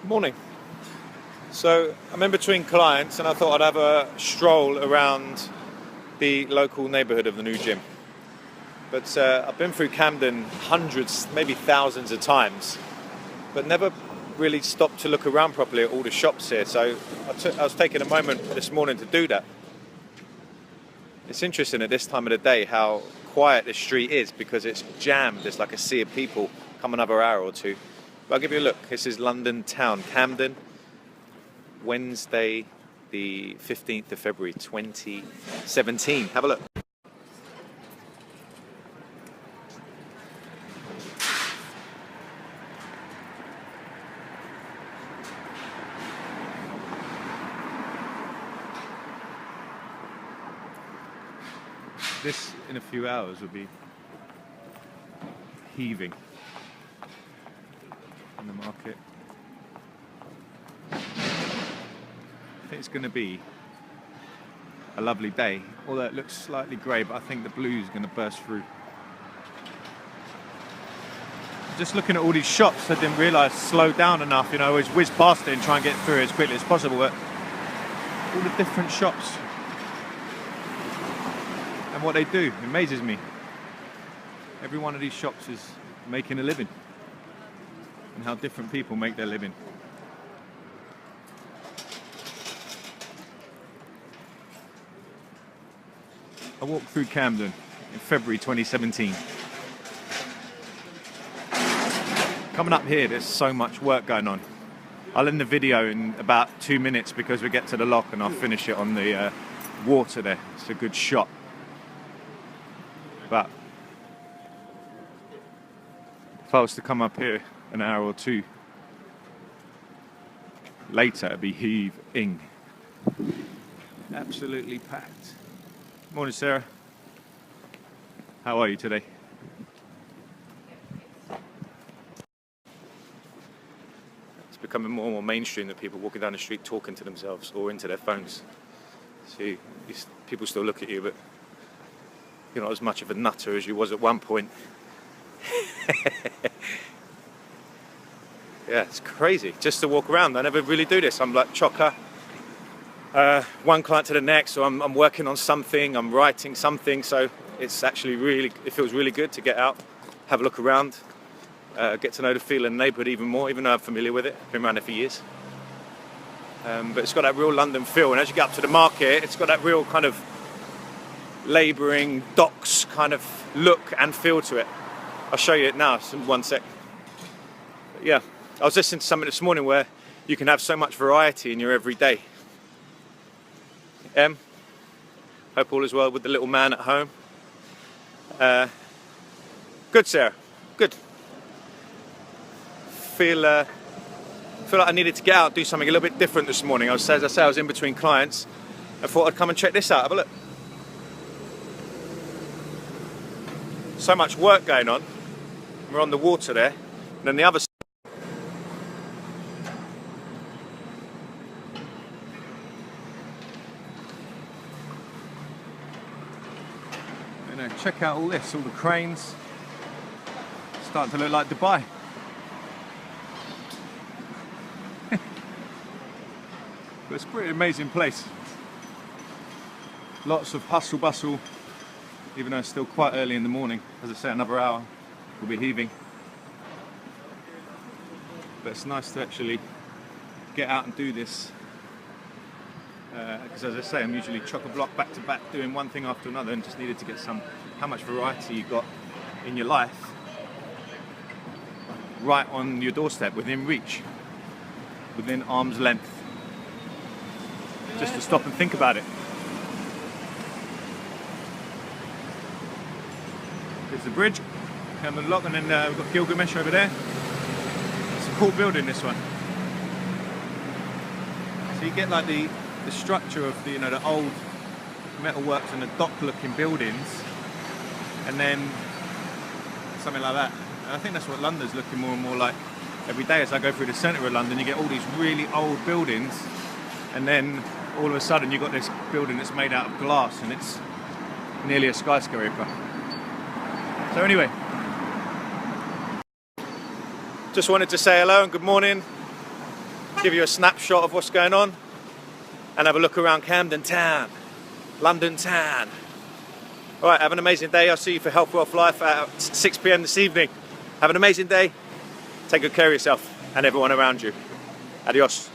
Morning. So I'm in between clients and I thought I'd have a stroll around the local neighbourhood of the new gym. But I've been through Camden hundreds, maybe thousands of times, but never really stopped to look around properly at all the shops here. So I was taking a moment this morning to do that. It's interesting at this time of the day how quiet this street is because it's jammed. There's like a sea of people. Come another hour or two. But I'll give you a look. This is London town, Camden, Wednesday, the 15th of February, 2017. Have a look. This, in a few hours, will be heaving in the market. I think it's going to be a lovely day, although it looks slightly grey, but I think the blue is going to burst through. Just looking at all these shops, I didn't realise slow down enough, I always whiz past it and try and get through as quickly as possible, but all the different shops and what they do amazes me. Every one of these shops is making a living, and how different people make their living. I walked through Camden in February 2017. Coming up here, there's so much work going on. I'll end the video in about 2 minutes because we get to the lock and I'll finish it on the water there. It's a good shot. But if I was to come up here an hour or two later, it'd be heaving. Absolutely packed. Morning, Sarah. How are you today? It's becoming more and more mainstream that people walking down the street talking to themselves or into their phones. So people still look at you, but you're not as much of a nutter as you was at one point. Yeah, it's crazy just to walk around. I never really do this. I'm like chocker. One client to the next, so I'm working on something, I'm writing something, so it's actually it feels really good to get out, have a look around, get to know the feel of the neighbourhood even more, even though I'm familiar with it, been around there for years. But it's got that real London feel, and as you get up to the market, it's got that real kind of labouring docks kind of look and feel to it. I'll show you it now, in one sec. But yeah, I was listening to something this morning where you can have so much variety in your everyday. Hope all is well with the little man at home. Good, Sarah. Good. Feel like I needed to get out and do something a little bit different this morning. As I say, I was in between clients. I thought I'd come and check this out. Have a look. So much work going on. We're on the water there. And then the other side. Check out all this, all the cranes. Starting to look like Dubai. But it's a pretty amazing place. Lots of hustle bustle, even though it's still quite early in the morning. As I say, another hour will be heaving. But it's nice to actually get out and do this. Because as I say, I'm usually chock-a-block back to back doing one thing after another, and just needed to get how much variety you've got in your life right on your doorstep, within reach, within arm's length, just to stop and think about it. There's the bridge, Camden Lock, and then we've got Gilgamesh over there. It's a cool building, this one. So you get like the structure of the the old metalworks and the dock-looking buildings, and then something like that. And I think that's what London's looking more and more like every day. As I go through the centre of London, you get all these really old buildings, and then all of a sudden you've got this building that's made out of glass, and it's nearly a skyscraper. So anyway, just wanted to say hello and good morning. give you a snapshot of what's going on, and have a look around Camden town, London town. All right, have an amazing day. I'll see you for Health, Wealth, Life at 6 p.m. this evening. Have an amazing day. Take good care of yourself and everyone around you. Adios.